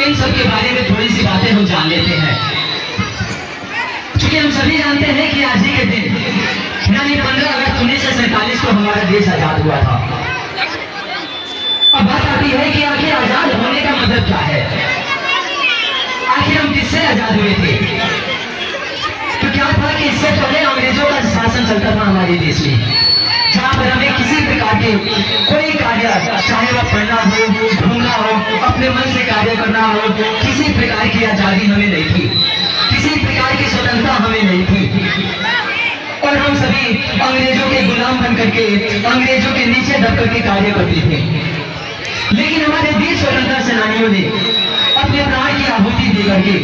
इन सब के बारे में थोड़ी सी बातें हम जान लेते हैं। क्योंकि हम सभी जानते हैं कि आज ही के दिन यानी 15 अगस्त 1947 को हमारा देश आजाद हुआ था। अब बात आती है कि आखिर आजाद होने का मतलब क्या है, आखिर हम किससे आजाद हुए थे। तो क्या था कि इससे पहले अंग्रेजों का शासन चलता था हमारे देश में, जहाँ पर हमें किसी प्रकार के कोई कार्य, चाहे वह पढ़ना हो, घूमना हो, अपने मन से कार्य करना हो, किसी प्रकार की आजादी हमें नहीं थी, किसी प्रकार की स्वतंत्रता हमें नहीं थी। और हम सभी अंग्रेजों के गुलाम बन करके अंग्रेजों के नीचे दब करके कार्य करते थे। लेकिन हमारे वीर स्वतंत्रता सेनानियों ने अपने प्राण की आहुति दे करके,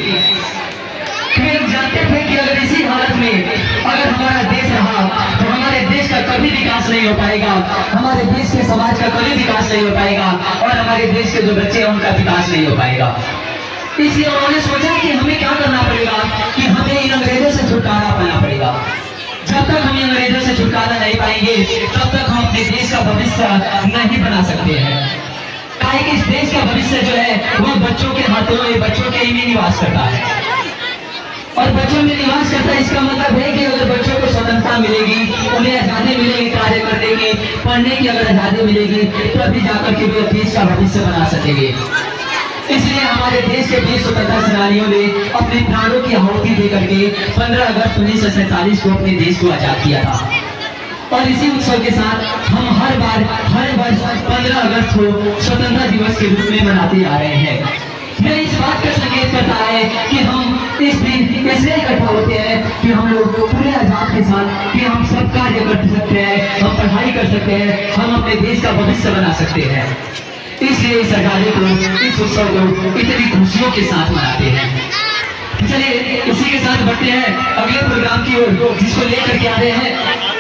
हम जानते थे कि अगर इसी हालत में अगर हमारा देश रहा तो हमारे देश का कभी विकास नहीं हो पाएगा, हमारे देश के समाज का कभी विकास नहीं हो पाएगा और हमारे देश के जो बच्चे हैं उनका विकास नहीं हो पाएगा। इसलिए उन्होंने सोचा कि हमें क्या करना पड़ेगा कि हमें इन अंग्रेजों से छुटकारा पाना पड़ेगा। जब तक हम अंग्रेजों से छुटकारा नहीं पाएंगे तब तक हम अपने देश का भविष्य नहीं बना सकते हैं। काहे कि इस देश का भविष्य जो है वह बच्चों के हाथों में, बच्चों के ही में निवास करता है और बच्चों में निवास करता है। इसका मतलब है कि अगर बच्चों को स्वतंत्रता मिलेगी, उन्हें आजादी मिलेगी कार्य करने की, पढ़ने की अगर आजादी मिलेगी तभी जाकर के वे देश का भविष्य बना सकेंगे। इसलिए हमारे देश के वीर स्वतंत्रता सेनानियों ने अपने प्राणों की आहुति दे करके 15 अगस्त 1947 को अपने देश को आजाद किया था। और इसी उत्सव के साथ हम हर वर्ष 15 अगस्त को स्वतंत्रता दिवस के रूप में मनाते आ रहे हैं। यह इस बात का संकेत करता है कि हम इस दिन इसलिए इकट्ठा होते हैं कि हम लोग पूरे आजाद के साथ कि हम सब कार्य कर सकते हैं, हम पढ़ाई कर सकते हैं, हम अपने देश का भविष्य बना सकते हैं। इसलिए इस आजादी को, इस उत्सव को इतनी खुशियों के साथ मनाते हैं। चलिए इसी के साथ बढ़ते हैं अगले प्रोग्राम की ओर, जिसको लेकर के आ रहे हैं